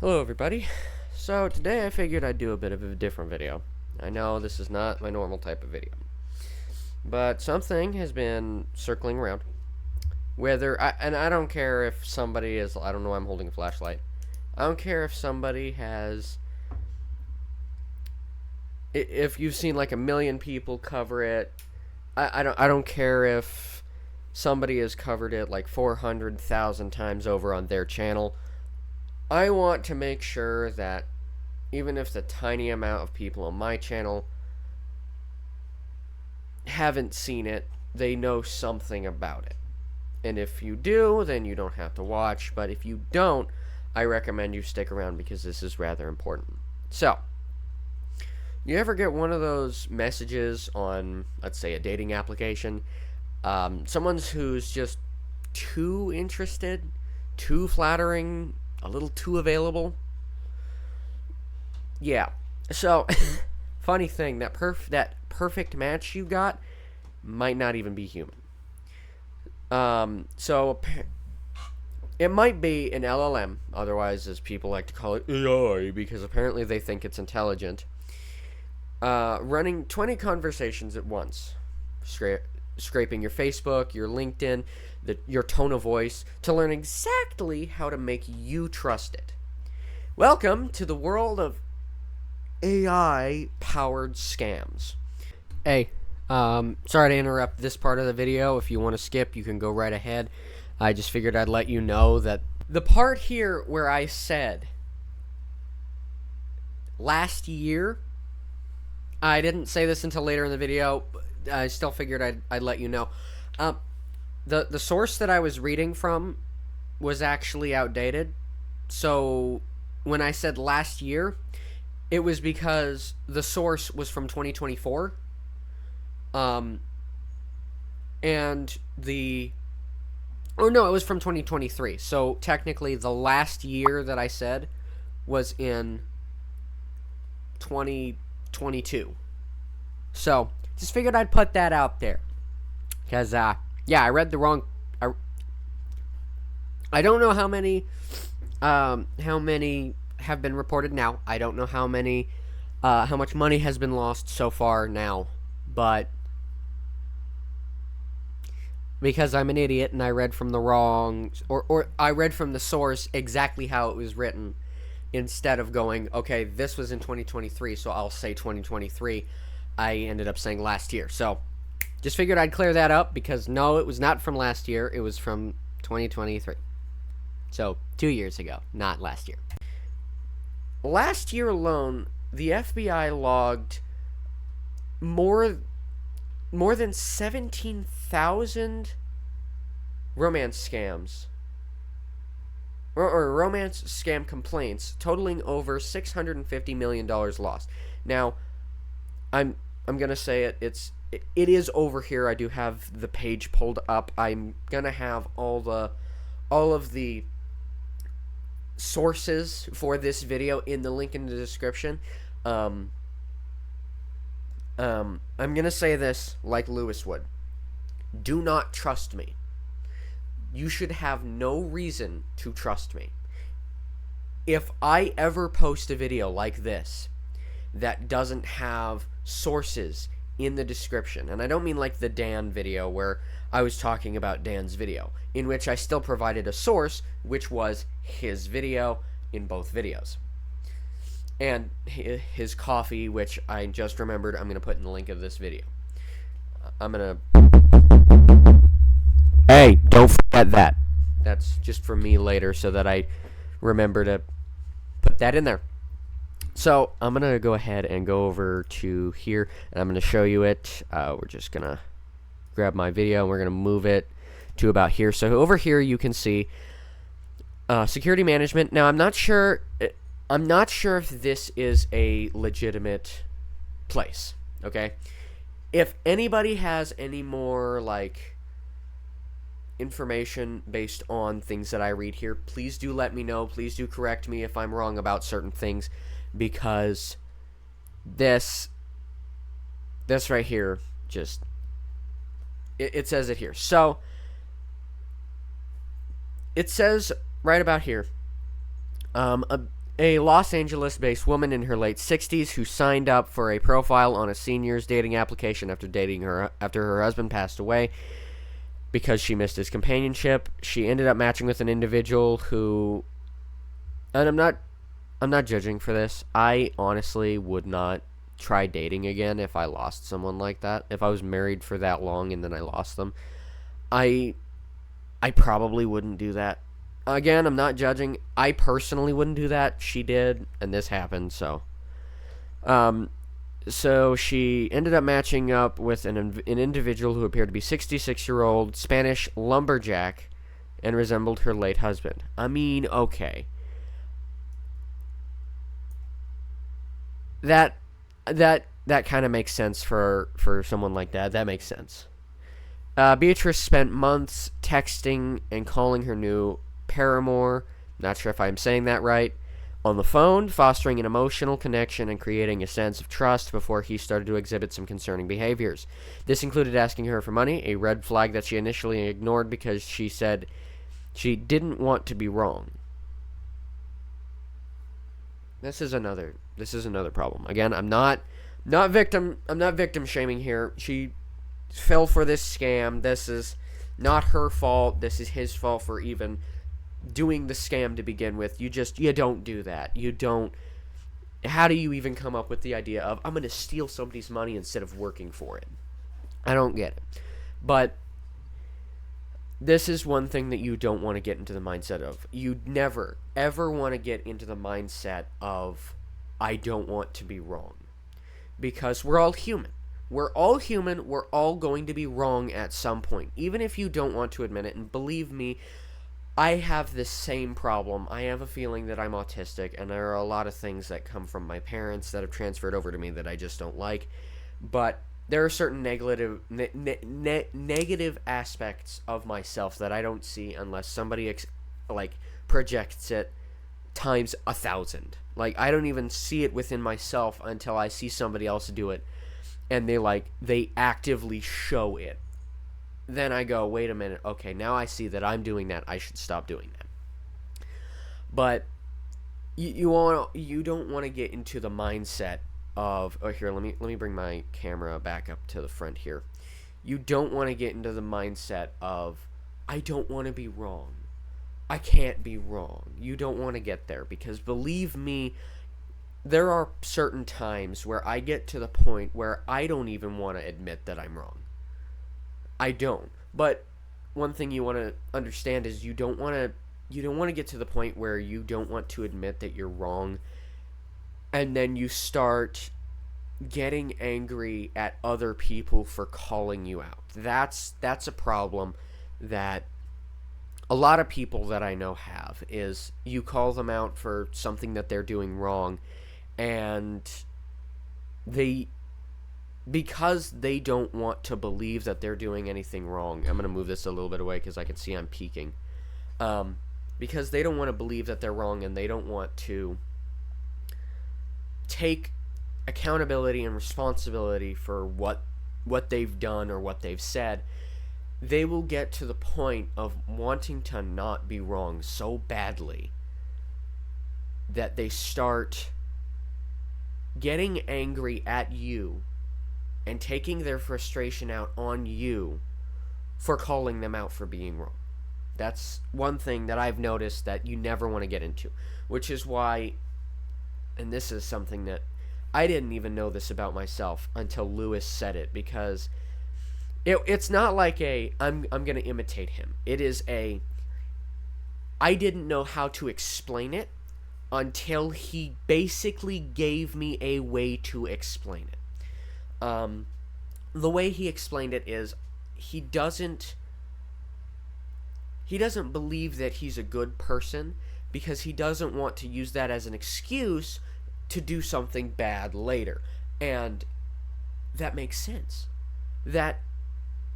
Hello everybody. So today I figured I'd do a bit of a different video. I know this is not my normal type of video, but something has been circling around. And I don't care if somebody is, I don't know why I'm holding a flashlight. I don't care if somebody has, if you've seen like a million people cover it. I don't care if somebody has covered it like 400,000 times over on their channel. I want to make sure that even if the tiny amount of people on my channel haven't seen it, they know something about it. And if you do, then you don't have to watch. But if you don't, I recommend you stick around because this is rather important. So, you ever get one of those messages on, let's say, a dating application? Someone who's just too interested, too flattering, a little too available? Yeah. So, funny thing, that perfect match you got might not even be human. So it might be an LLM, otherwise as people like to call it AI, because apparently they think it's intelligent. Running 20 conversations at once, scraping your Facebook, your LinkedIn, your tone of voice to learn exactly how to make you trust it. Welcome to the world of AI-powered scams. Hey, sorry to interrupt this part of the video. If you want to skip, you can go right ahead. I just figured I'd let you know that the part here where I said last year, I didn't say this until later in the video. I still figured I'd let you know. The source that I was reading from was actually outdated. So when I said last year, it was because the source was from 2024. And it was from 2023. So technically the last year that I said was in 2022. So just figured I'd put that out there. Because, yeah, I read the wrong... I don't know how many have been reported now. I don't know how much money has been lost so far now. But because I'm an idiot and I read from the wrong... Or I read from the source exactly how it was written, instead of going, okay, this was in 2023, so I'll say 2023. I ended up saying last year. So just figured I'd clear that up, because no, it was not from last year. It was from 2023. So 2 years ago, not last year. Last year alone, the FBI logged more than 17,000 romance scams. Or romance scam complaints, totaling over $650 million lost. Now, I'm gonna say it. It is over here. I do have the page pulled up. I'm gonna have all of the sources for this video in the link in the description. I'm gonna say this like Lewis would. Do not trust me. You should have no reason to trust me. If I ever post a video like this that doesn't have sources in the description, and I don't mean like the Dan video where I was talking about Dan's video, in which I still provided a source, which was his video in both videos. And his coffee, which I just remembered I'm going to put in the link of this video. Hey, don't forget that. That's just for me later so that I remember to put that in there. So I'm going to go ahead and go over to here, and I'm going to show you it. We're just going to grab my video, and we're going to move it to about here. So over here you can see security management. Now I'm not sure if this is a legitimate place, okay? If anybody has any more, like, information based on things that I read here, please do let me know. Please do correct me if I'm wrong about certain things, because this right here, just, it says it here. So, it says right about here, A Los Angeles-based woman in her late 60s who signed up for a profile on a seniors dating application after her husband passed away because she missed his companionship. She ended up matching with an individual who, and I'm not judging for this. I honestly would not try dating again if I lost someone like that. If I was married for that long and then I lost them, I probably wouldn't do that. Again, I'm not judging. I personally wouldn't do that. She did, and this happened, so. So she ended up matching up with an individual who appeared to be 66-year-old Spanish lumberjack and resembled her late husband. I mean, okay. That kind of makes sense for someone like that. That makes sense. Beatrice spent months texting and calling her new paramour, not sure if I'm saying that right, on the phone, fostering an emotional connection and creating a sense of trust before he started to exhibit some concerning behaviors. This included asking her for money, a red flag that she initially ignored because she said she didn't want to be wrong. This is another problem. Again, I'm not victim shaming here. She fell for this scam. This is not her fault. This is his fault for even doing the scam to begin with. You don't do that. You don't. How do you even come up with the idea of, I'm going to steal somebody's money instead of working for it? I don't get it. But this is one thing that you don't want to get into the mindset of. You never, ever want to get into the mindset of, I don't want to be wrong. Because we're all human. We're all human. We're all going to be wrong at some point. Even if you don't want to admit it. And believe me, I have this same problem. I have a feeling that I'm autistic. And there are a lot of things that come from my parents that have transferred over to me that I just don't like. But there are certain negative aspects of myself that I don't see unless somebody projects it times 1,000. Like, I don't even see it within myself until I see somebody else do it, and they actively show it. Then I go, wait a minute, okay, now I see that I'm doing that. I should stop doing that. But you don't want to get into the mindset of, here, let me bring my camera back up to the front here. You don't want to get into the mindset of, I don't want to be wrong. I can't be wrong. You don't want to get there, because believe me, there are certain times where I get to the point where I don't even want to admit that I'm wrong. I don't. But one thing you want to understand is you don't want to get to the point where you don't want to admit that you're wrong, and then you start getting angry at other people for calling you out. That's a problem that a lot of people that I know have, is you call them out for something that they're doing wrong, and because they don't want to believe that they're doing anything wrong. I'm going to move this a little bit away because I can see I'm peeking. Because they don't want to believe that they're wrong, and they don't want to take accountability and responsibility for what they've done or what they've said. They will get to the point of wanting to not be wrong so badly that they start getting angry at you and taking their frustration out on you for calling them out for being wrong. That's one thing that I've noticed that you never want to get into, which is why, and this is something that I didn't even know this about myself until Lewis said it, because it's not like I'm going to imitate him. It is I didn't know how to explain it until he basically gave me a way to explain it. The way he explained it is he doesn't believe that he's a good person, because he doesn't want to use that as an excuse to do something bad later. And that makes sense. That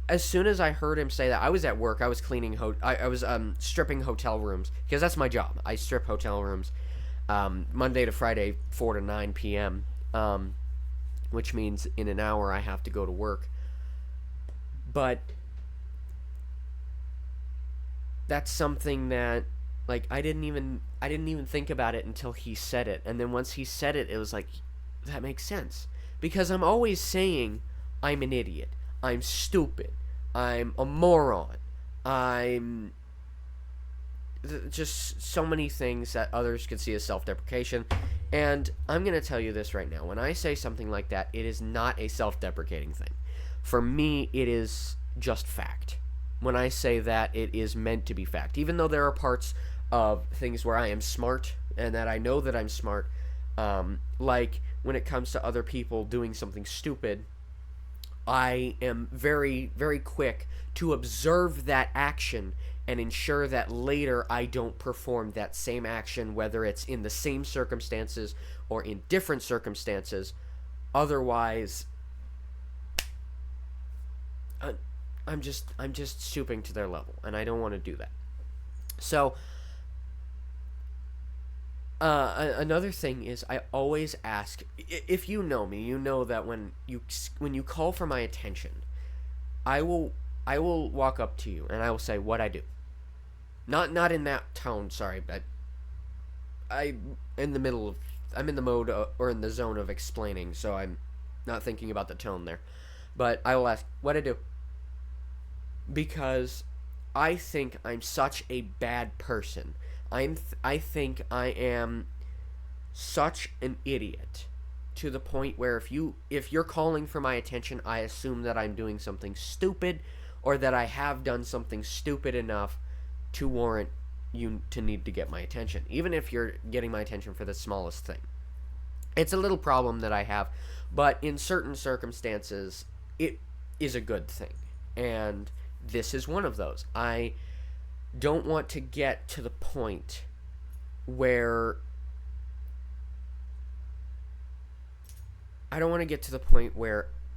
as soon as I heard him say that, I was at work. I was cleaning. I was stripping hotel rooms, because that's my job. I strip hotel rooms Monday to Friday, 4 to 9 p.m. Which means in an hour I have to go to work. But that's something that Like I didn't even think about it until he said it. And then once he said it, it was like, that makes sense. Because I'm always saying I'm an idiot. I'm stupid. I'm a moron. I'm just so many things that others could see as self-deprecation. And I'm going to tell you this right now. When I say something like that, it is not a self-deprecating thing. For me, it is just fact. When I say that, it is meant to be fact. Even though there are parts of things where I am smart and that I know that I'm smart, like when it comes to other people doing something stupid, I am very, very quick to observe that action and ensure that later I don't perform that same action, whether it's in the same circumstances or in different circumstances. Otherwise, I'm just stooping to their level, and I don't want to do that. So, another thing is I always ask. If you know me, you know that when you call for my attention, I will I will walk up to you and I will say what I do. Not in that tone. Sorry, but I'm in the mode or in the zone of explaining, so I'm not thinking about the tone there. But I will ask what I do because I think I'm such a bad person. I think I am such an idiot to the point where if you're calling for my attention, I assume that I'm doing something stupid or that I have done something stupid enough to warrant you to need to get my attention, even if you're getting my attention for the smallest thing. It's a little problem that I have, but in certain circumstances, it is a good thing. And this is one of those. I don't want to get to the point where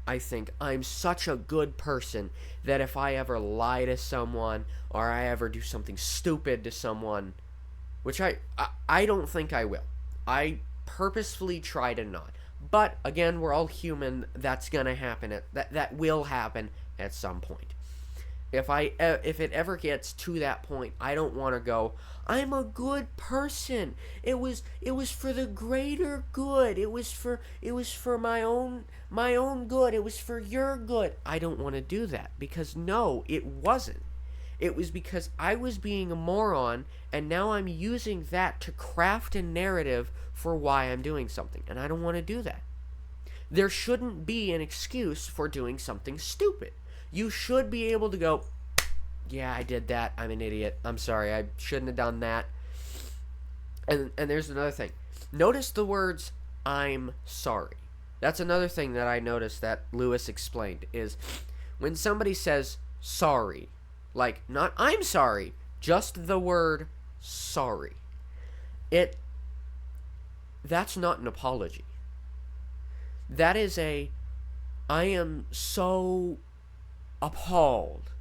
I think I'm such a good person that if I ever lie to someone or I ever do something stupid to someone, which I don't think I will. I purposefully try to not. But again, we're all human. That's gonna happen. That will happen at some point. If it ever gets to that point, I don't want to go, I'm a good person. It was for the greater good. It was for my own good. It was for your good. I don't want to do that because no, it wasn't. It was because I was being a moron and now I'm using that to craft a narrative for why I'm doing something, and I don't want to do that. There shouldn't be an excuse for doing something stupid. You should be able to go, yeah, I did that. I'm an idiot. I'm sorry. I shouldn't have done that. And there's another thing. Notice the words, I'm sorry. That's another thing that I noticed that Lewis explained is when somebody says sorry, like not I'm sorry, just the word sorry. That's not an apology. That is I am so appalled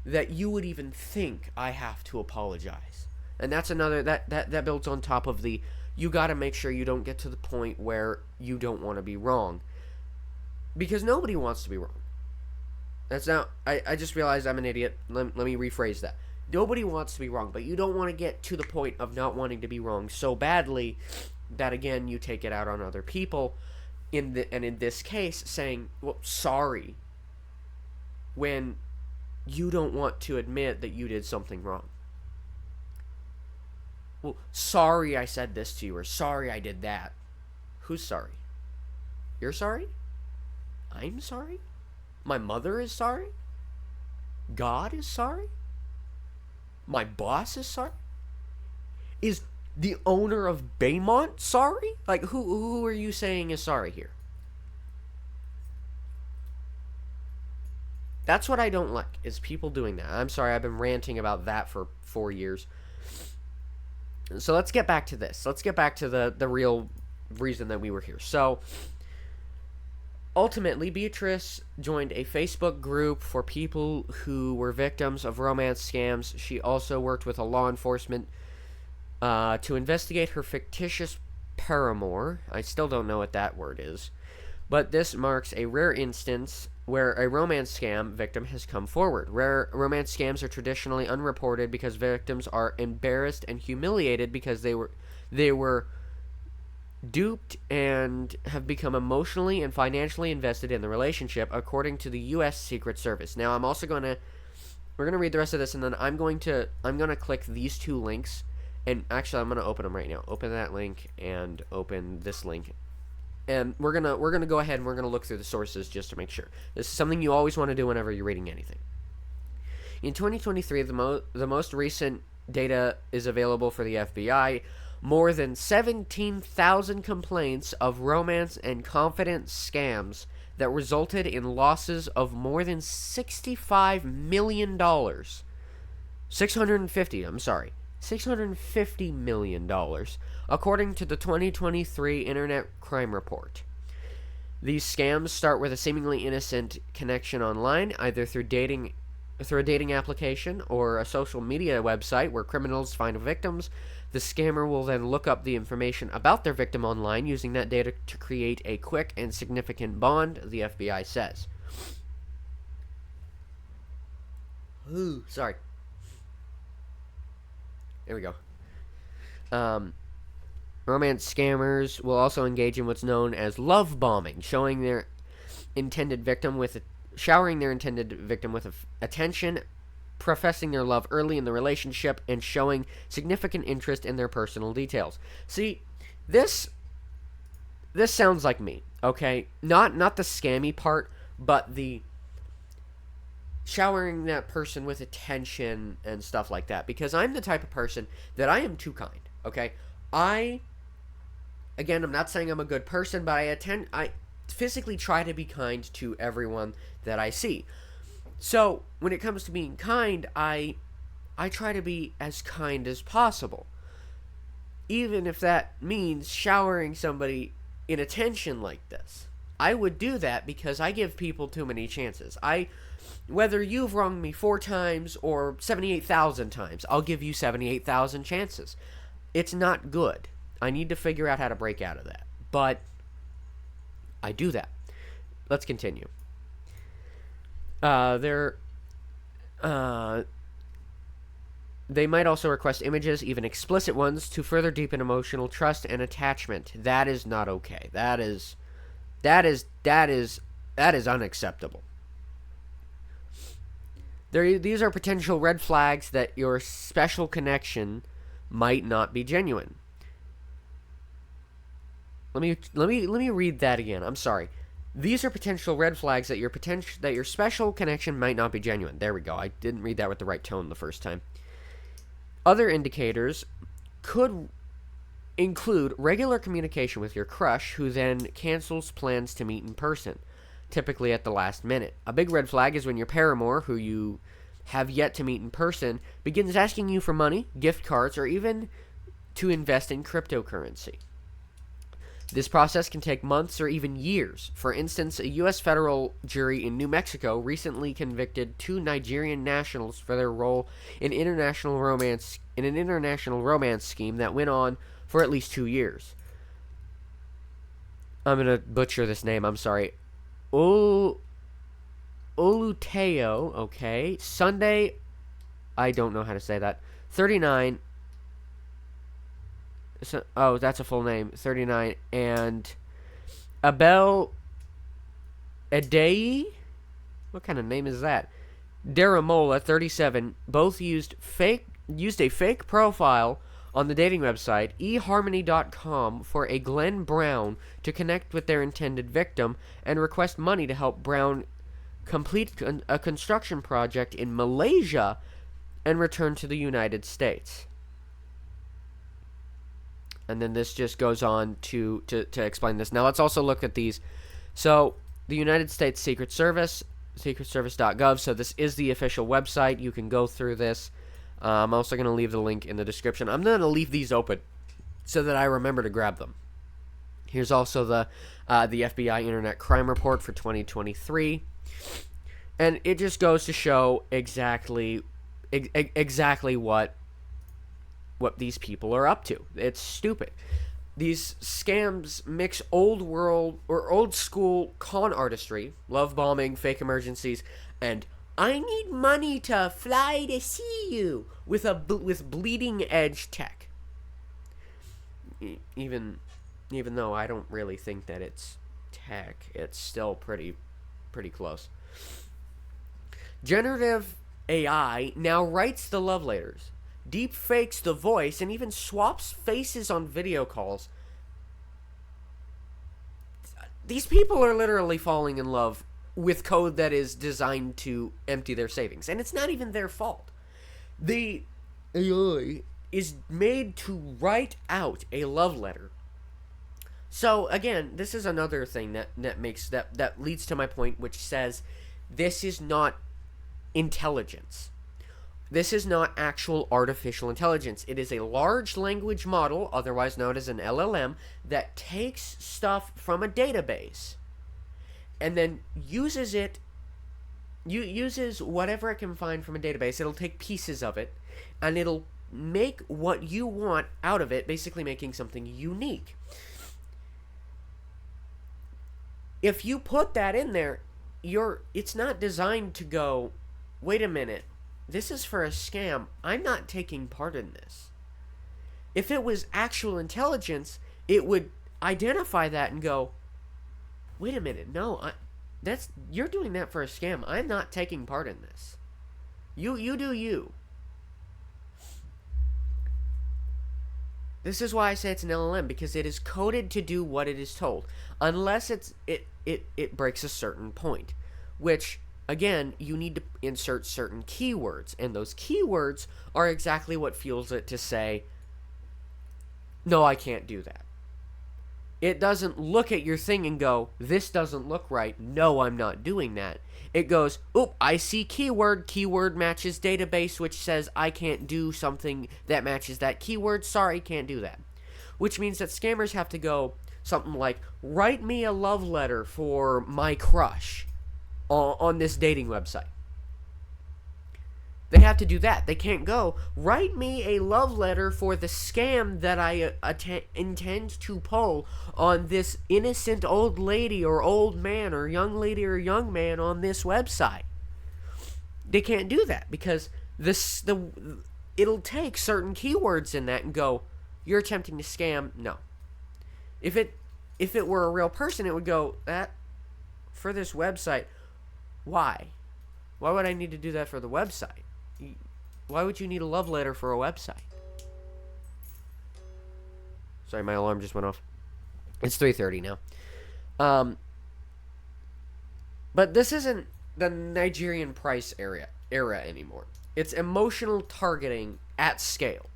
that you would even think I have to apologize. And that's another that builds on top of the you got to make sure you don't get to the point where you don't want to be wrong, because nobody wants to be wrong. That's not I just realized I'm an idiot. Let me rephrase that. Nobody wants to be wrong, but you don't want to get to the point of not wanting to be wrong so badly that again you take it out on other people in this case saying, well, sorry, when you don't want to admit that you did something wrong. Well, sorry I said this to you, or sorry I did that. Who's sorry? You're sorry? I'm sorry? My mother is sorry? God is sorry? My boss is sorry? Is the owner of Baymont sorry? Like, who are you saying is sorry here? That's what I don't like, is people doing that. I'm sorry, I've been ranting about that for 4 years. So let's get back to this. Let's get back to the real reason that we were here. So, ultimately, Beatrice joined a Facebook group for people who were victims of romance scams. She also worked with a law enforcement to investigate her fictitious paramour. I still don't know what that word is. But this marks a rare instance where a romance scam victim has come forward. Rare romance scams are traditionally unreported because victims are embarrassed and humiliated because they were duped and have become emotionally and financially invested in the relationship, according to the U.S. Secret Service. Now, we're gonna read the rest of this, and then I'm gonna click these two links, and actually, I'm gonna open them right now. Open that link and open this link, and we're gonna go ahead and we're gonna look through the sources just to make sure. This is something you always want to do whenever you're reading anything. In 2023, the most recent data is available for the FBI. More than 17,000 complaints of romance and confidence scams that resulted in losses of more than $65 million. $650 million, according to the 2023 Internet Crime Report. These scams start with a seemingly innocent connection online, either through a dating application or a social media website where criminals find victims. The scammer will then look up the information about their victim online, using that data to create a quick and significant bond, the FBI says. Ooh, sorry. There we go. Romance scammers will also engage in what's known as love bombing, showering their intended victim with attention, professing their love early in the relationship, and showing significant interest in their personal details. See, this sounds like me, okay? Not the scammy part, but the showering that person with attention and stuff like that, because I'm the type of person that I am too kind, okay? Again, I'm not saying I'm a good person, but I physically try to be kind to everyone that I see. So, when it comes to being kind, I try to be as kind as possible. Even if that means showering somebody in attention like this. I would do that because I give people too many chances. Whether you've wronged me 4 times or 78,000 times, I'll give you 78,000 chances. It's not good. I need to figure out how to break out of that. But I do that. Let's continue. They might also request images, even explicit ones, to further deepen emotional trust and attachment. That is not okay. That is unacceptable. These are potential red flags that your special connection might not be genuine. Let me read that again. I'm sorry. These are potential red flags that your special connection might not be genuine. There we go. I didn't read that with the right tone the first time. Other indicators could include regular communication with your crush, who then cancels plans to meet in person, typically at the last minute. A big red flag is when your paramour, who you have yet to meet in person, begins asking you for money, gift cards, or even to invest in cryptocurrency. This process can take months or even years. For instance, a U.S. federal jury in New Mexico recently convicted 2 Nigerian nationals for their role in an international romance scheme that went on for at least 2 years. I'm going to butcher this name, I'm sorry. Oluteo, okay. Sunday, I don't know how to say that. 39. Oh, that's a full name. 39. And Abel Adei? What kind of name is that? Daramola, 37, both used a fake profile on the dating website eharmony.com for a Glenn Brown to connect with their intended victim and request money to help Brown complete a construction project in Malaysia and return to the United States. And then this just goes on to explain this. Now let's also look at these. So the United States Secret Service, secretservice.gov. So this is the official website. You can go through this. I'm also going to leave the link in the description. I'm going to leave these open so that I remember to grab them. Here's also the FBI Internet Crime Report for 2023. And it just goes to show exactly what these people are up to. It's stupid. These scams mix old world or old school con artistry, love bombing, fake emergencies, and I need money to fly to see you with bleeding edge tech. Even though I don't really think that it's tech, it's still pretty close. Generative AI now writes the love letters, deep fakes the voice, and even swaps faces on video calls. These people are literally falling in love with code that is designed to empty their savings, and it's not even their fault. The AI is made to write out a love letter. So again, this is another thing that leads to my point, which says this is not intelligence. This is not actual artificial intelligence. It is a large language model, otherwise known as an LLM, that takes stuff from a database and then uses whatever it can find from a database. It'll take pieces of it and it'll make what you want out of it, basically making something unique. If you put that in there, it's not designed to go, wait a minute, this is for a scam. I'm not taking part in this. If it was actual intelligence, it would identify that and go, wait a minute, no, you're doing that for a scam. I'm not taking part in this. You do you. This is why I say it's an LLM, because it is coded to do what it is told, unless it breaks a certain point, which again, you need to insert certain keywords, and those keywords are exactly what fuels it to say, no, I can't do that. It doesn't look at your thing and go, this doesn't look right, no, I'm not doing that. It goes, oop, I see keyword matches database, which says I can't do something that matches that keyword, sorry, can't do that. Which means that scammers have to go something like, write me a love letter for my crush on this dating website. They have to do that. They can't go, write me a love letter for the scam that I intend to pull on this innocent old lady or old man or young lady or young man on this website. They can't do that because it'll take certain keywords in that and go, you're attempting to scam. No. If it were a real person, it would go, that for this website. Why? Why would I need to do that for the website? Why would you need a love letter for a website? Sorry, my alarm just went off. It's 3:30 now. But this isn't the Nigerian price era anymore. It's emotional targeting at scale.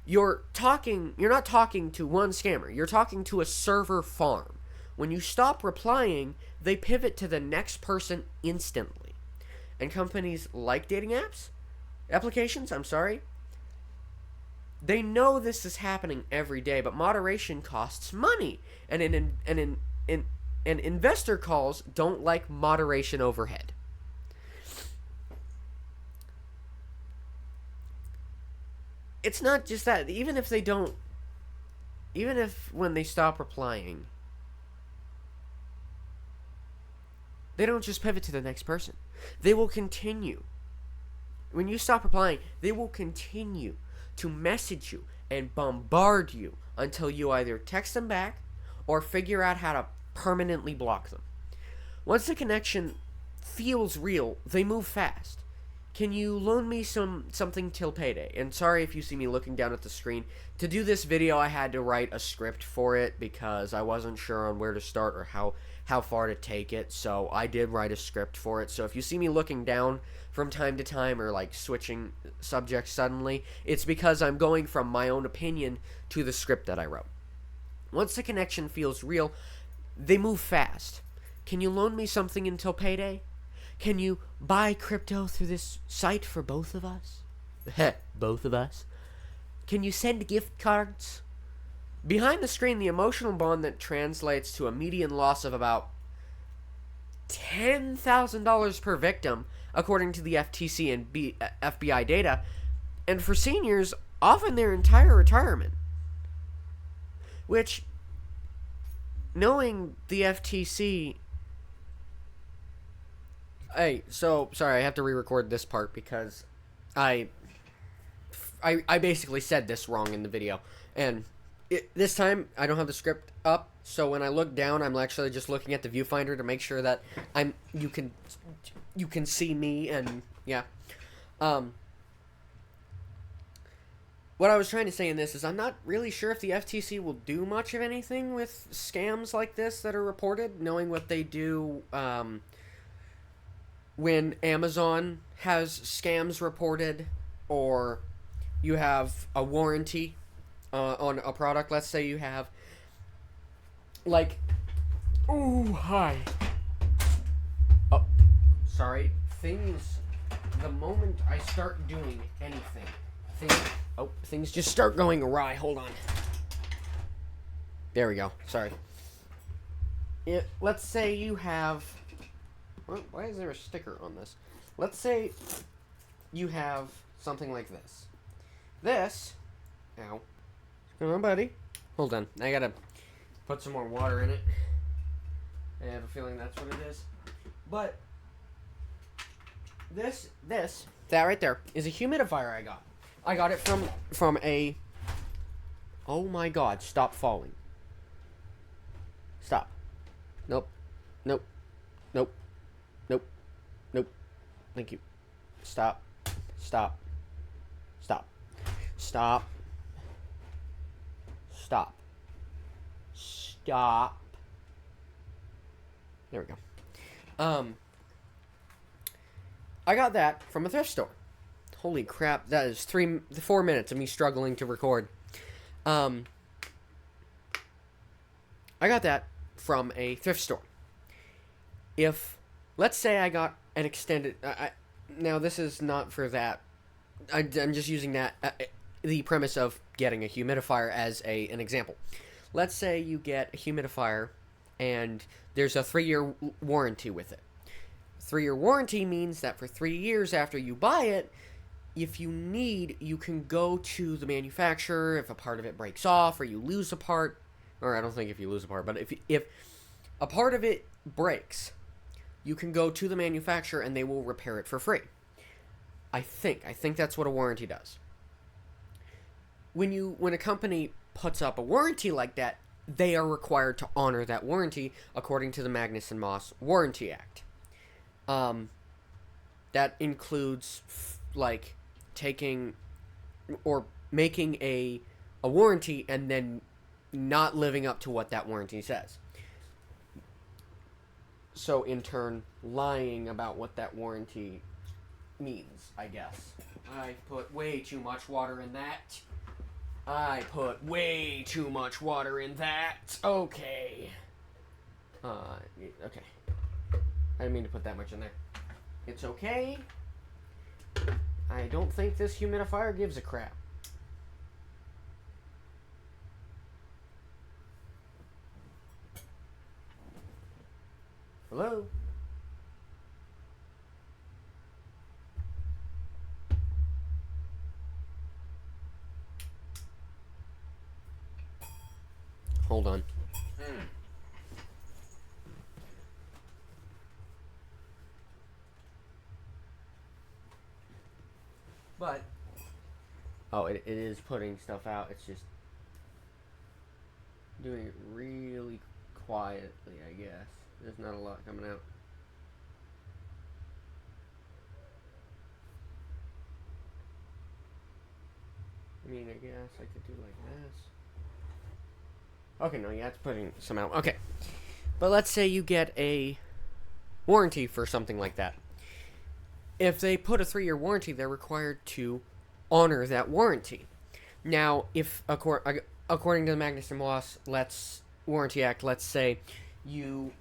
You're not talking to one scammer. You're talking to a server farm. When you stop replying, they pivot to the next person instantly. And companies like dating applications, they know this is happening every day, but moderation costs money. And investor calls don't like moderation overhead. It's not just that. Even if when they stop replying, they don't just pivot to the next person. They will continue. When you stop replying, they will continue to message you and bombard you until you either text them back or figure out how to permanently block them. Once the connection feels real, they move fast. Can you loan me something till payday? And sorry if you see me looking down at the screen. To do this video, I had to write a script for it because I wasn't sure on where to start or how far to take it. So I did write a script for it. So if you see me looking down from time to time or like switching subjects suddenly, it's because I'm going from my own opinion to the script that I wrote. Once the connection feels real, they move fast. Can you loan me something until payday? Can you buy crypto through this site for both of us? Both of us? Can you send gift cards? Behind the screen, the emotional bond that translates to a median loss of about $10,000 per victim, according to the FTC and FBI data, and for seniors, often their entire retirement. Which, knowing the FTC... Hey, so, sorry, I have to re-record this part because I basically said this wrong in the video. And this time, I don't have the script up, so when I look down, I'm actually just looking at the viewfinder to make sure that you can see me, and yeah. What I was trying to say in this is I'm not really sure if the FTC will do much of anything with scams like this that are reported, knowing what they do when Amazon has scams reported, or you have a warranty on a product. Let's say you have, like, ooh, hi. Oh, sorry. The moment I start doing anything, things just start going awry. Hold on. There we go. Sorry. Let's say you have... Why is there a sticker on this? Let's say you have something like this. This... Ow. Come on, buddy. Hold on. I gotta put some more water in it. I have a feeling that's what it is. But... that right there is a humidifier I got. I got it from a... Oh my god, stop falling. Stop. Nope. Nope. Nope. Nope. Nope. Thank you. Stop. Stop. Stop. Stop. Stop. Stop. There we go. I got that from a thrift store. Holy crap, that is 4 minutes of me struggling to record. I got that from a thrift store. Let's say I got an extended... now, this is not for that. I'm just using that, the premise of getting a humidifier as an example. Let's say you get a humidifier, and there's a 3-year warranty with it. 3-year warranty means that for 3 years after you buy it, if you need, you can go to the manufacturer if a part of it breaks off or you lose a part. Or I don't think if you lose a part, but if a part of it breaks, you can go to the manufacturer and they will repair it for free. I think that's what a warranty does. When a company puts up a warranty like that, they are required to honor that warranty according to the Magnuson-Moss Warranty Act. That includes like taking or making a warranty and then not living up to what that warranty says. So in turn, lying about what that warranty means, I guess. I put way too much water in that. Okay. Okay. I didn't mean to put that much in there. It's okay. I don't think this humidifier gives a crap. Hello? Hold on. But, oh, it is putting stuff out. It's just doing it really quietly, I guess. There's not a lot coming out. I mean, I guess I could do like this. Okay, no, yeah, it's putting some out. Okay. But let's say you get a warranty for something like that. If they put a 3-year warranty, they're required to honor that warranty. Now, if according to the Magnuson-Moss Warranty Act, let's say you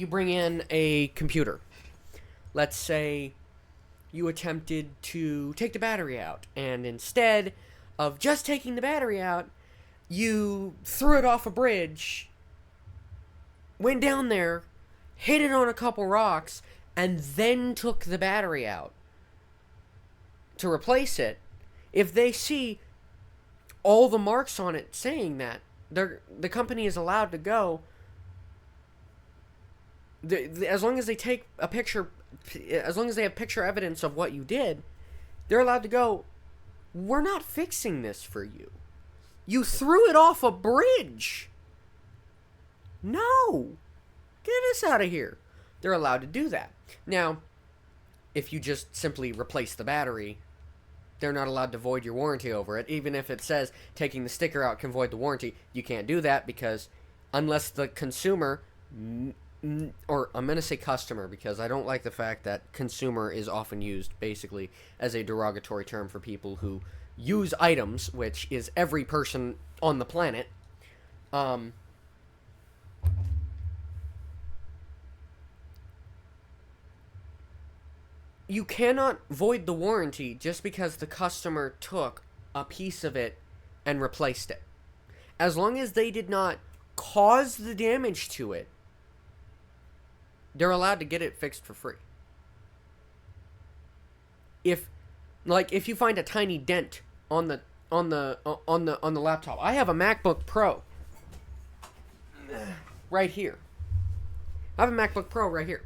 bring in a computer. Let's say you attempted to take the battery out, and instead of just taking the battery out, you threw it off a bridge, went down there, hit it on a couple rocks, and then took the battery out to replace it. If they see, all the marks on it saying that. The company is allowed to go, as long as they take a picture, as long as they have picture evidence of what you did, they're allowed to go, we're not fixing this for you. You threw it off a bridge. No. Get us out of here. They're allowed to do that. Now, if you just simply replace the battery, they're not allowed to void your warranty over it. Even if it says taking the sticker out can void the warranty, you can't do that because unless the consumer, or I'm going to say customer because I don't like the fact that consumer is often used basically as a derogatory term for people who use items, which is every person on the planet. You cannot void the warranty just because the customer took a piece of it and replaced it. As long as they did not cause the damage to it, they're allowed to get it fixed for free. If you find a tiny dent on the laptop. I have a MacBook Pro right here. I have a MacBook Pro right here.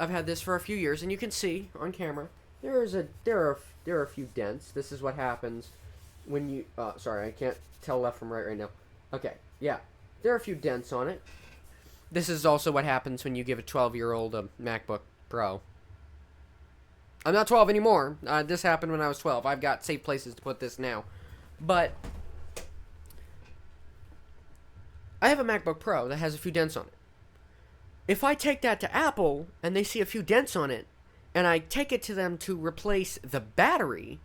I've had this for a few years, and you can see on camera there are a few dents. This is what happens when you. Sorry, I can't tell left from right now. Okay, yeah, there are a few dents on it. This is also what happens when you give a 12-year-old a MacBook Pro. I'm not 12 anymore. This happened when I was 12. I've got safe places to put this now, but I have a MacBook Pro that has a few dents on it. If I take that to Apple and they see a few dents on it, and I take it to them to replace the battery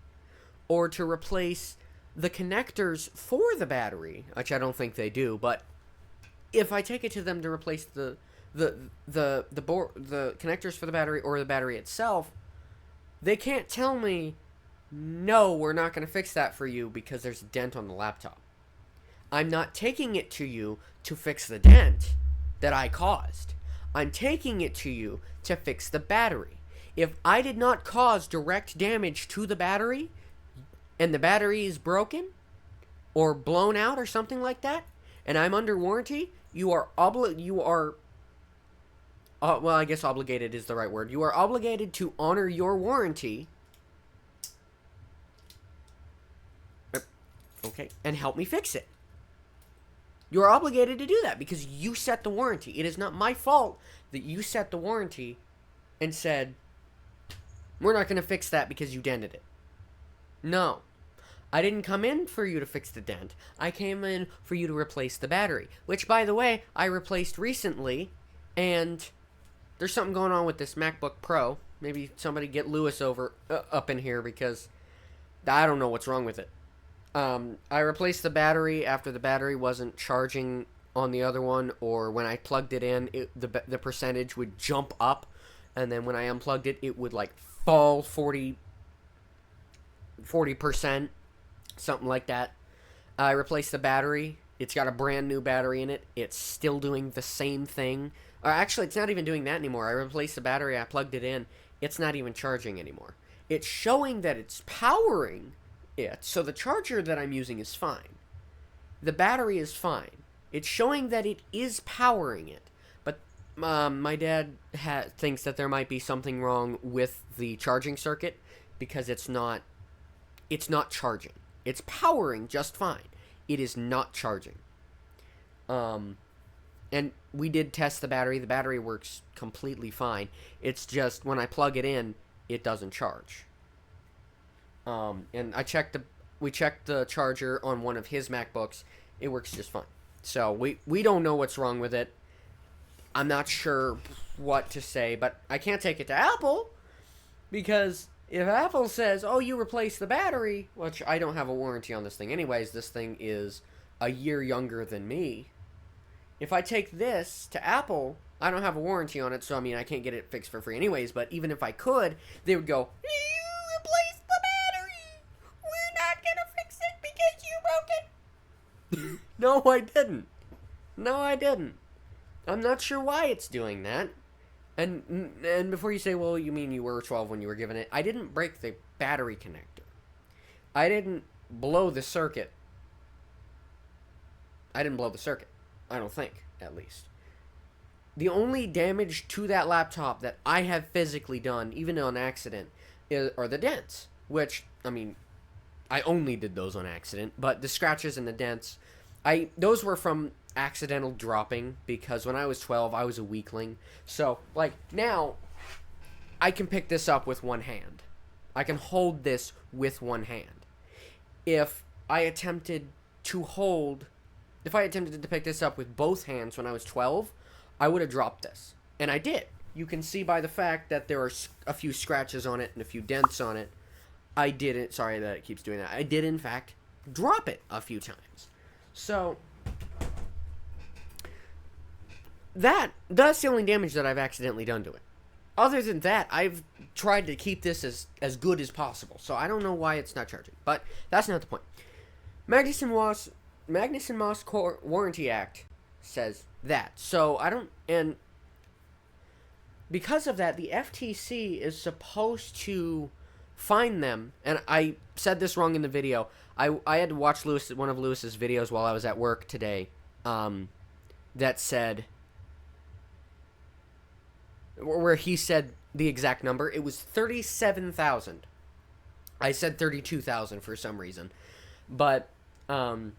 or to replace the connectors for the battery, which I don't think they do, but if I take it to them to replace the connectors for the battery or the battery itself, they can't tell me, no, we're not going to fix that for you because there's a dent on the laptop. I'm not taking it to you to fix the dent that I caused. I'm taking it to you to fix the battery. If I did not cause direct damage to the battery, and the battery is broken, or blown out, or something like that, and I'm under warranty, well, I guess obligated is the right word. You are obligated to honor your warranty, okay, and help me fix it. You're obligated to do that because you set the warranty. It is not my fault that you set the warranty and said, we're not going to fix that because you dented it. No. I didn't come in for you to fix the dent. I came in for you to replace the battery, which, by the way, I replaced recently, and there's something going on with this MacBook Pro. Maybe somebody get Lewis up in here because I don't know what's wrong with it. I replaced the battery after the battery wasn't charging on the other one, or when I plugged it in, the percentage would jump up, and then when I unplugged it, it would like fall 40%, something like that. I replaced the battery. It's got a brand new battery in it. It's still doing the same thing. Or actually, it's not even doing that anymore. I replaced the battery. I plugged it in. It's not even charging anymore. It's showing that it's powering it, so the charger that I'm using is fine. The battery is fine. It's showing that it is powering it, but my dad thinks that there might be something wrong with the charging circuit because it's not charging. It's powering just fine. It is not charging. And we did test the battery. The battery works completely fine. It's just when I plug it in, it doesn't charge. And we checked the charger on one of his MacBooks. It works just fine. So we don't know what's wrong with it. I'm not sure what to say, but I can't take it to Apple because if Apple says, oh, you replaced the battery, which I don't have a warranty on this thing anyways, this thing is a year younger than me. If I take this to Apple, I don't have a warranty on it, so I mean, I can't get it fixed for free anyways, but even if I could, they would go, you replaced the battery! We're not gonna fix it because you broke it! No, I didn't. I'm not sure why it's doing that. And before you say, well, you mean you were 12 when you were given it, I didn't break the battery connector. I didn't blow the circuit. I didn't blow the circuit. I don't think, at least. The only damage to that laptop that I have physically done, even on accident, are the dents. Which, I mean, I only did those on accident, but the scratches and the dents, those were from accidental dropping, because when I was 12, I was a weakling. So, like, now, I can pick this up with one hand. I can hold this with one hand. If I attempted to pick this up with both hands when I was 12, I would have dropped this. And I did. You can see by the fact that there are a few scratches on it and a few dents on it. I didn't, sorry that it keeps doing that. I did, in fact, drop it a few times. So, that's the only damage that I've accidentally done to it. Other than that, I've tried to keep this as good as possible. So I don't know why it's not charging. But that's not the point. Magnuson Moss Warranty Act says that. So I don't... And because of that, the FTC is supposed to fine them. And I said this wrong in the video. I had to watch one of Lewis's videos while I was at work today. That said... Where he said the exact number. It was 37,000. I said 32,000 for some reason. But the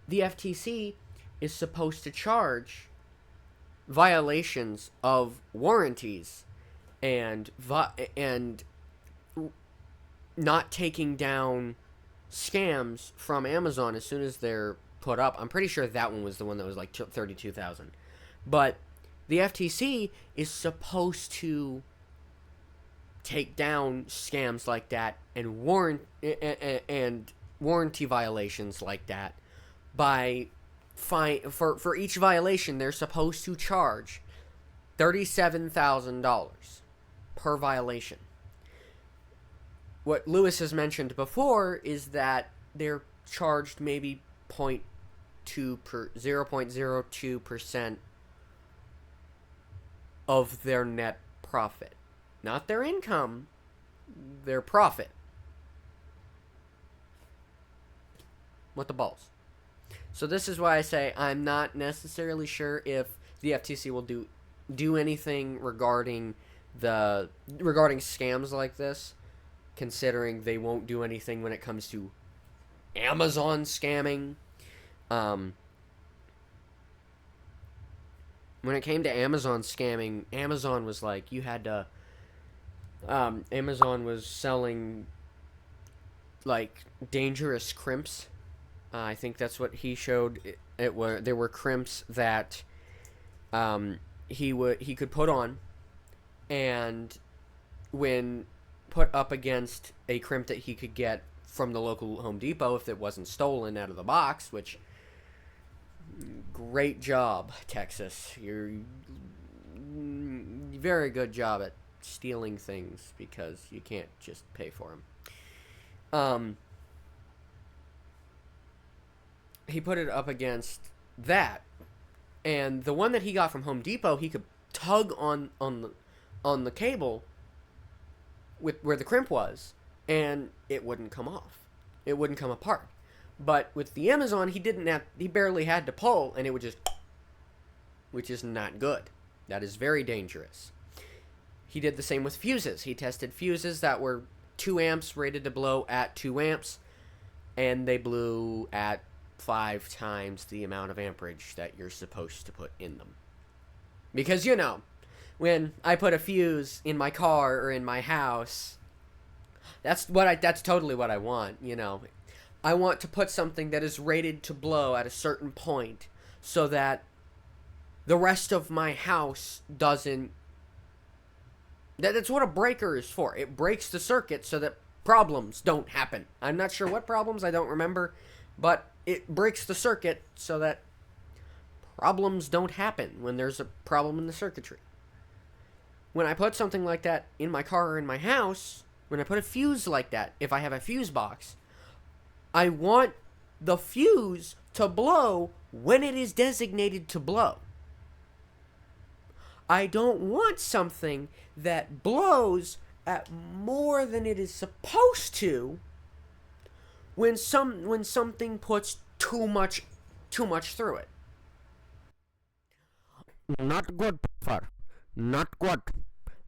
FTC is supposed to charge violations of warranties and not taking down scams from Amazon as soon as they're put up. I'm pretty sure that one was the one that was like 32,000. But the FTC is supposed to take down scams like that and warranty violations like that by for each violation. They're supposed to charge $37,000 per violation. What Lewis has mentioned before is that they're charged maybe 0.02% of their net profit. Not their income, their profit. What the balls? So this is why I say I'm not necessarily sure if the FTC will do anything regarding scams like this, considering they won't do anything when it comes to Amazon scamming. When it came to Amazon scamming, Amazon was like, you had to... Amazon was selling, like, dangerous crimps. I think that's what he showed. There were crimps that he could put on, and when put up against a crimp that he could get from the local Home Depot, if it wasn't stolen out of the box, which... Great job, Texas. You're very good job at stealing things because you can't just pay for them. He put it up against that, and the one that he got from Home Depot, he could tug on the cable with where the crimp was, and it wouldn't come off. It wouldn't come apart. But with the Amazon, he barely had to pull, and it would just, which is not good. That is very dangerous. He did the same with fuses. He tested fuses that were 2 amps, rated to blow at 2 amps, and they blew at 5 times the amount of amperage that you're supposed to put in them. Because, you know, when I put a fuse in my car or in my house, that's totally what I want, you know. I want to put something that is rated to blow at a certain point so that the rest of my house doesn't... That's what a breaker is for. It breaks the circuit so that problems don't happen. I'm not sure what problems, I don't remember, but it breaks the circuit so that problems don't happen when there's a problem in the circuitry. When I put something like that in my car or in my house, when I put a fuse like that, if I have a fuse box... I want the fuse to blow when it is designated to blow. I don't want something that blows at more than it is supposed to when something puts too much through it. Not good, sir. Not good.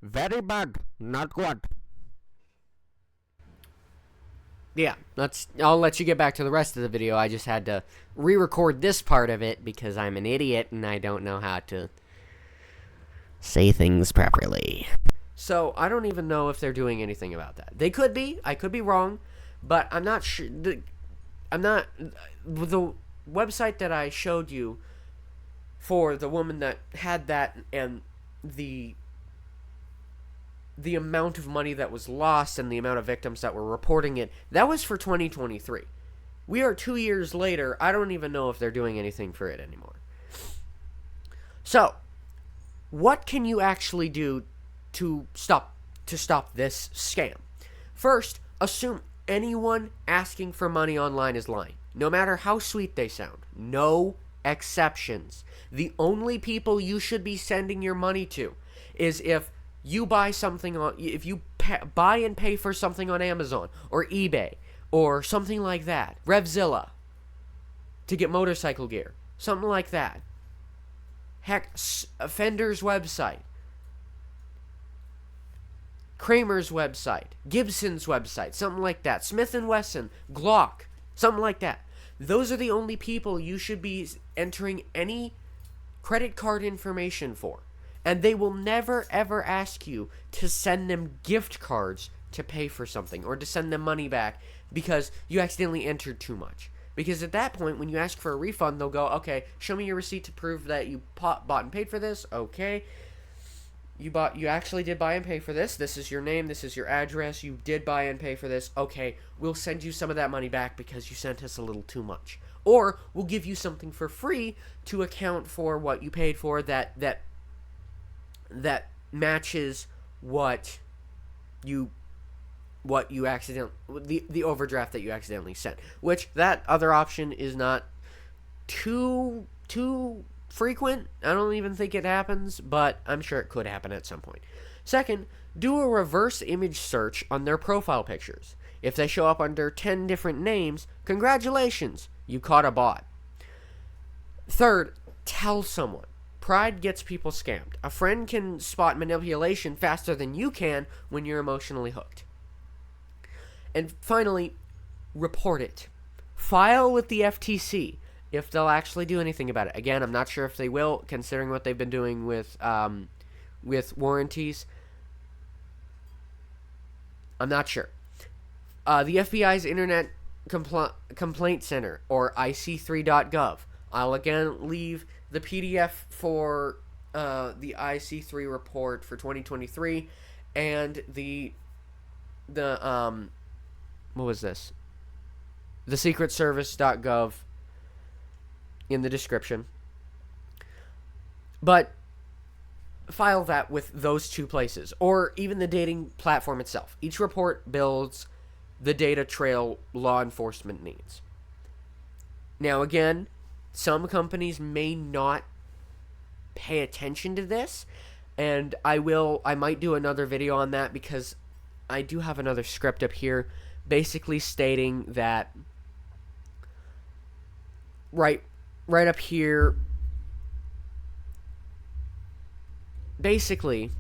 Very bad. Not good. Yeah, I'll let you get back to the rest of the video. I just had to re-record this part of it because I'm an idiot and I don't know how to say things properly. So I don't even know if they're doing anything about that. They could be. I could be wrong, but I'm not sure. I'm not. The website that I showed you for the woman that had that and the amount of money that was lost and the amount of victims that were reporting it, that was for 2023. We are 2 years later. I don't even know if they're doing anything for it anymore. So, what can you actually do to stop this scam? First, assume anyone asking for money online is lying, no matter how sweet they sound. No exceptions. The only people you should be sending your money to is if you buy something on, if you buy and pay for something on Amazon or eBay or something like that, Revzilla, to get motorcycle gear, something like that. Heck, Fender's website, Kramer's website, Gibson's website, something like that, Smith & Wesson, Glock, something like that. Those are the only people you should be entering any credit card information for. And they will never, ever ask you to send them gift cards to pay for something or to send them money back because you accidentally entered too much. Because at that point, when you ask for a refund, they'll go, okay, show me your receipt to prove that you bought and paid for this. Okay. You actually did buy and pay for this. This is your name. This is your address. You did buy and pay for this. Okay, we'll send you some of that money back because you sent us a little too much. Or we'll give you something for free to account for what you paid for that matches what you accidentally, the overdraft that you accidentally sent. Which that other option is not too frequent. I don't even think it happens, but I'm sure it could happen at some point. Second, do a reverse image search on their profile pictures. If they show up under 10 different names, congratulations, you caught a bot. Third, tell someone. Pride gets people scammed. A friend can spot manipulation faster than you can when you're emotionally hooked. And finally, report it. File with the FTC if they'll actually do anything about it. Again, I'm not sure if they will, considering what they've been doing with warranties. I'm not sure. The FBI's Internet Complaint Center, or IC3.gov. I'll again leave the PDF for the IC3 report for 2023 and the what was this? The secretservice.gov in the description. But file that with those two places, or even the dating platform itself. Each report builds the data trail law enforcement needs. Now again, some companies may not pay attention to this, and I might do another video on that because I do have another script up here basically stating that right up here, basically,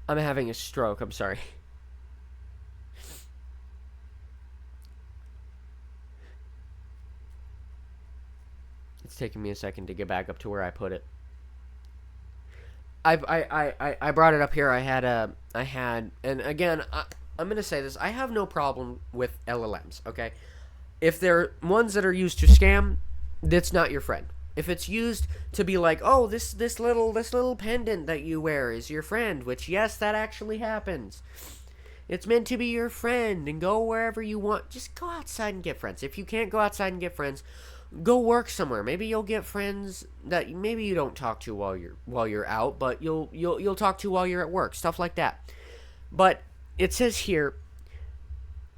I'm having a stroke, I'm sorry. It's taking me a second to get back up to where I put it. I brought it up here. And again, I'm going to say this. I have no problem with LLMs, okay? If they're ones that are used to scam, that's not your friend. If it's used to be like, oh, this little pendant that you wear is your friend, which, yes, that actually happens. It's meant to be your friend, and go wherever you want. Just go outside and get friends. If you can't go outside and get friends, go work somewhere. Maybe you'll get friends that maybe you don't talk to while you're out, but you'll talk to while you're at work. Stuff like that. But it says here,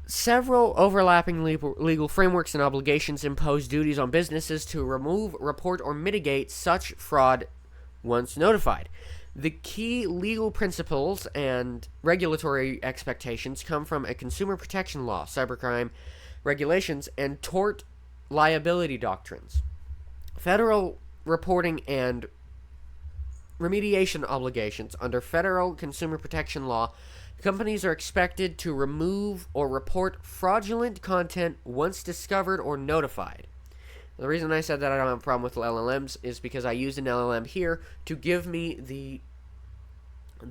several overlapping legal frameworks and obligations impose duties on businesses to remove, report, or mitigate such fraud once notified. The key legal principles and regulatory expectations come from a consumer protection law, cybercrime regulations, and tort liability doctrines. Federal reporting and remediation obligations. Under federal consumer protection law, companies are expected to remove or report fraudulent content once discovered or notified. The reason I said that I don't have a problem with LLMs is because I used an LLM here to give me the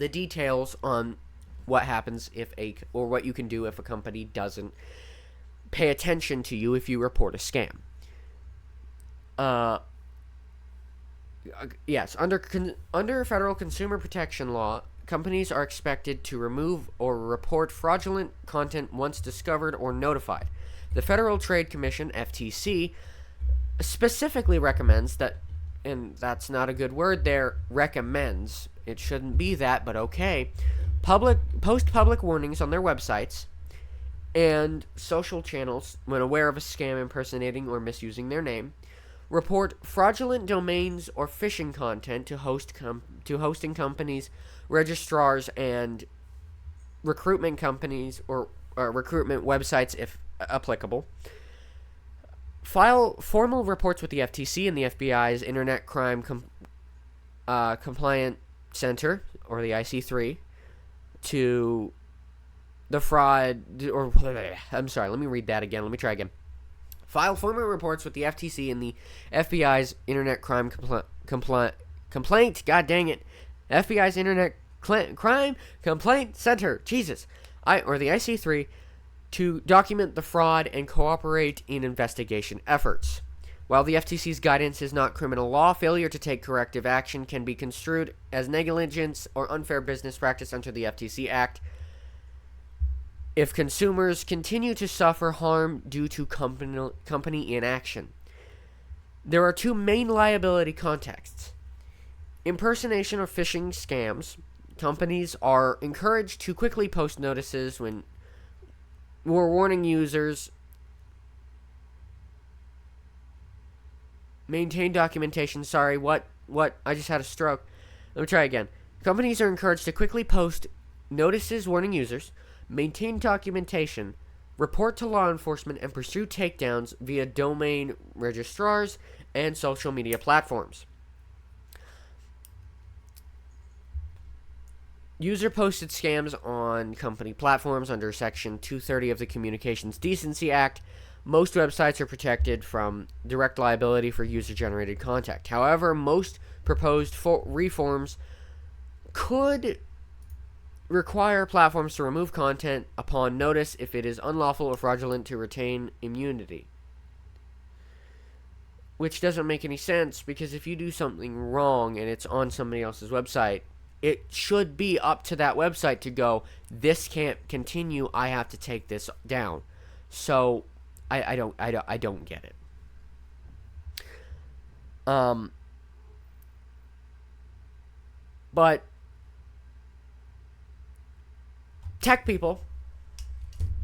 details on what happens or what you can do if a company doesn't pay attention to you if you report a scam. Yes, under federal consumer protection law, companies are expected to remove or report fraudulent content once discovered or notified. The Federal Trade Commission, FTC, specifically recommends that, and that's not a good word there, recommends, it shouldn't be that, but okay, post public warnings on their websites and social channels when aware of a scam impersonating or misusing their name. Report fraudulent domains or phishing content to hosting companies, registrars, and recruitment companies or recruitment websites if applicable. File formal reports with the FTC and the FBI's Internet Crime Compliance Center, or the IC3, to the fraud, or I'm sorry, let me read that again. Let me try again. File formal reports with the FTC and the FBI's Internet Crime Complaint. God dang it, FBI's Internet Crime Complaint Center. Jesus, or the IC3, to document the fraud and cooperate in investigation efforts. While the FTC's guidance is not criminal law, failure to take corrective action can be construed as negligence or unfair business practice under the FTC Act if consumers continue to suffer harm due to company inaction. There are two main liability contexts: impersonation or phishing scams. Companies are encouraged to quickly post notices when we're warning users, maintain documentation. Sorry, what? I just had a stroke. Let me try again. Companies are encouraged to quickly post notices warning users, maintain documentation, report to law enforcement, and pursue takedowns via domain registrars and social media platforms. User-posted scams on company platforms under Section 230 of the Communications Decency Act. Most websites are protected from direct liability for user-generated content. However, most proposed reforms could require platforms to remove content upon notice if it is unlawful or fraudulent to retain immunity. Which doesn't make any sense, because if you do something wrong and it's on somebody else's website, it should be up to that website to go, this can't continue, I have to take this down. So I don't get it. But tech people,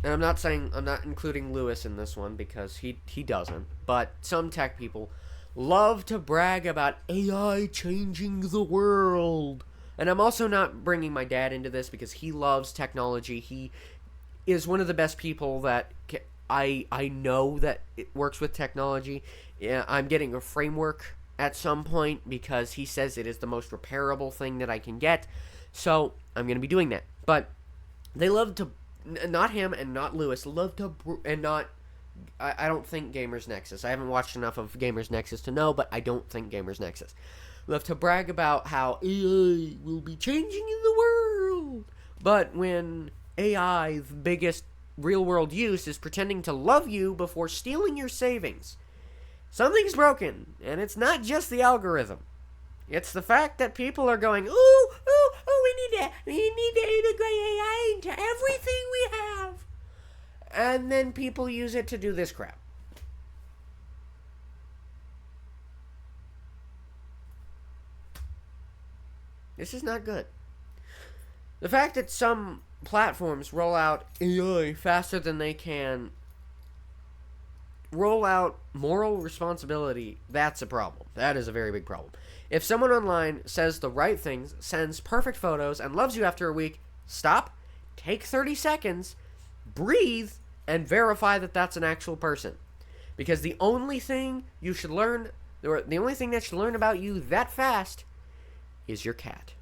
and I'm not including Lewis in this one because he doesn't, but some tech people love to brag about AI changing the world. And I'm also not bringing my dad into this because he loves technology. He is one of the best people that I know that it works with technology. Yeah, I'm getting a framework at some point because he says it is the most repairable thing that I can get. So I'm going to be doing that. But they love to, not him and not Lewis, love to, and not, I don't think Gamers Nexus. I haven't watched enough of Gamers Nexus to know, but I don't think Gamers Nexus. Love to brag about how AI will be changing the world. But when AI's biggest real-world use is pretending to love you before stealing your savings, something's broken, and it's not just the algorithm. It's the fact that people are going, we need to integrate AI into everything we have. And then people use it to do this crap. This is not good. The fact that some platforms roll out AI faster than they can roll out moral responsibility, that's a problem. That is a very big problem. If someone online says the right things, sends perfect photos, and loves you after a week, stop, take 30 seconds, breathe, and verify that that's an actual person. Because the only thing you should learn, or the only thing that should learn about you that fast, is your cat.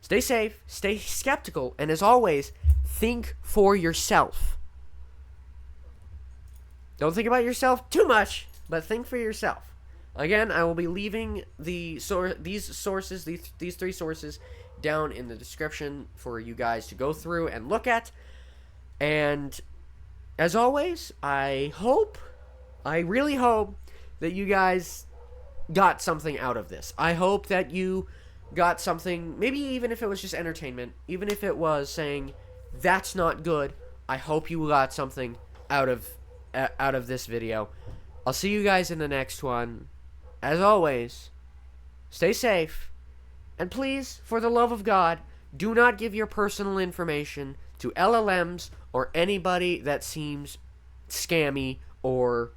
Stay safe, stay skeptical, and as always, think for yourself. Don't think about yourself too much, but think for yourself. Again, I will be leaving these three sources down in the description for you guys to go through and look at. And as always, I really hope that you guys got something out of this. I hope that you got something, maybe even if it was just entertainment, even if it was saying that's not good, I hope you got something out of this video. I'll see you guys in the next one. As always, stay safe, and please, for the love of God, do not give your personal information to LLMs or anybody that seems scammy, or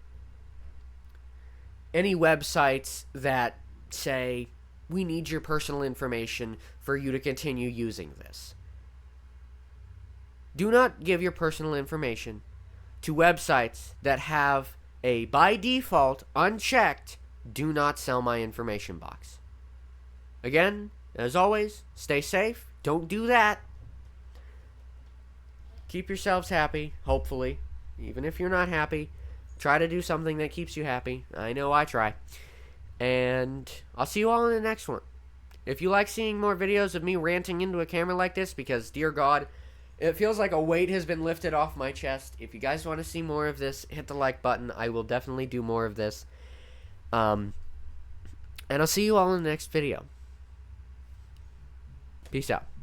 any websites that say, we need your personal information for you to continue using this. Do not give your personal information to websites that have a, by default, unchecked, do not sell my information box. Again, as always, stay safe. Don't do that. Keep yourselves happy, hopefully. Even if you're not happy, try to do something that keeps you happy. I know I try. And I'll see you all in the next one. If you like seeing more videos of me ranting into a camera like this, because, dear God, it feels like a weight has been lifted off my chest. If you guys want to see more of this, hit the like button. I will definitely do more of this. And I'll see you all in the next video. Peace out.